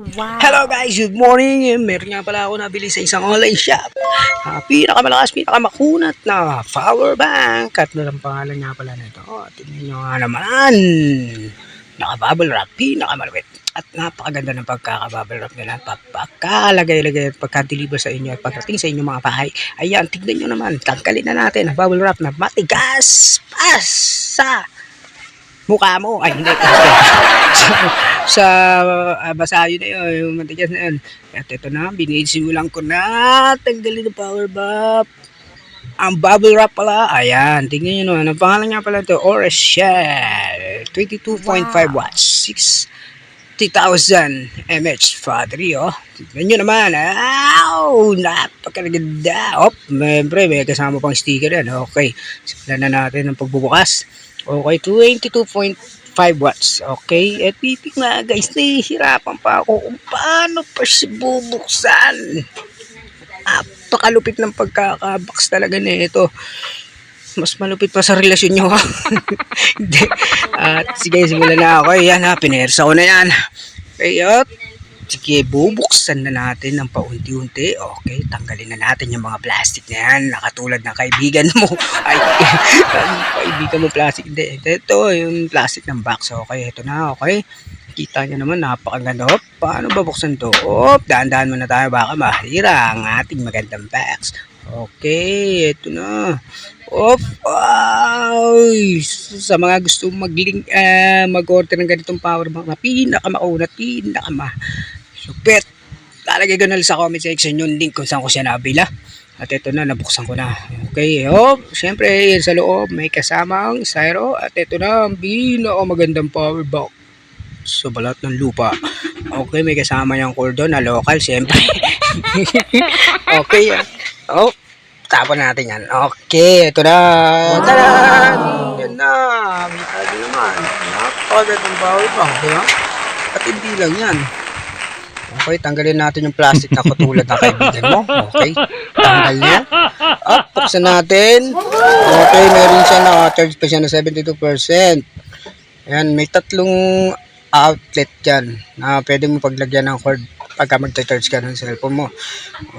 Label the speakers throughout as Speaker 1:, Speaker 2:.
Speaker 1: Hello guys, good morning. Meron nga pala ako nabili sa isang online shop. Pinakamalakas, pinakamakunat na power bank. At ano lang pangalan nga pala nito. Tingnan nyo nga naman. Naka-bubble wrap, pinakamalapit. At napakaganda ng pagkaka-bubble wrap nila. Pagkalagay-lagay at pagka-deliver sa inyo at pagdating sa inyong mga bahay. Ayan, tignan nyo naman. Tanggalin na natin ang bubble wrap na matigas. Sa mukha mo. Ay, hindi. sa basa yun na yun, yung matigas na yun. At ito na, binisimulan ko na tanggalin ng power wrap. Ang bubble wrap pala, ayan, tingnan nyo naman. Ang pangalan nga pala ito, Orashell 22.5 watts, 60,000 mAh battery, oh. Tingnan nyo naman, napakaganda. Siyempre, may kasama pang sticker yan. Okay, simulan na natin ang pagbubukas. Okay, 22.5 watts. Okay, at titik na guys, nahihirapan pa ako kung paano pa siya bubuksan. Napakalupit ng pagkakabox talaga nito. Mas malupit pa sa relasyon nyo, ha. At sige, simulan na ako. Yan, ha, pinersa ko na yan. Okay, at sige, bubuksan na natin ng paunti-unti. Okay, tanggalin na natin yung mga plastic na yan. Nakatulad ng kaibigan mo. Ay, kaibigan mo plastic. Hindi, ito yung plastic ng box. Okay, ito na, okay. Kita nyo naman, napakaganda. Paano babuksan to? Daan-daan muna tayo. Baka mahira ang ating magandang box. Okay, ito na. Ay, sa mga gusto mag-order ng ganitong power bank na pinakamakunat, super. Lalagay ko na sa comment section yung link kung saan ko siya nabila. At ito na, nabuksan ko na. Okay, syempre sa loob may kasamang styro. At ito na, ang pinakamagandang power bank sa balat ng lupa. Okay, may kasama yung cordon na local, syempre. Okay, tapon natin yan. Okay, ito na. Tadan! Yan na. Kita naman. Napakagandang power bank, diba? At hindi lang yan. Okay, tanggalin natin yung plastic na katulad ng kaibigan mo. Okay, tanggal niya. Buksan natin. Okay, meron siya naka-charge pa siya na 72%. Ayan, may tatlong outlet dyan na pwede mo paglagyan ng cord pagka mag-charge ka ng cellphone mo.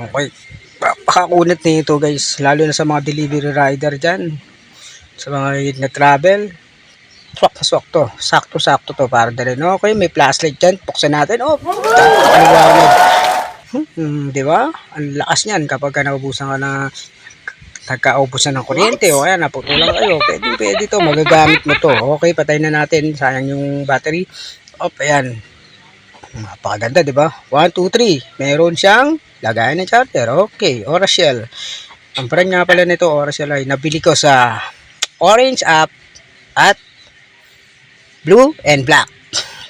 Speaker 1: Okay, pakakunat nito guys, lalo na sa mga delivery rider dyan, sa mga nag-travel. Swak to, sakto to para dali. Okay, may flashlight dyan, buksan natin. Di ba? Ang lakas niyan kapag naubusan ka na, nagkaubusan ng kuryente o kaya naputulan kayo, pwede to, magagamit mo to. Okay, patay na natin, sayang yung battery. Ayan, napakaganda, di ba? 1, 2, 3, meron siyang lagayan ng charger. Okay, Orashell. Ang brand nga pala nito, Orashell, ay nabili ko sa Orange app at Blue and Black.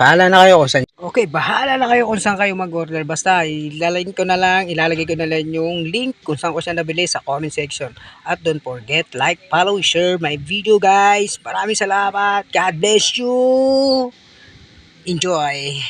Speaker 1: Bahala na kayo kung saan. Okay, bahala na kayo kung saan kayo mag-order. Basta ilalagay ko na lang yung link kung saan ko siya nabili sa comment section. At don't forget, like, follow, share my video guys. Maraming salamat. God bless you. Enjoy.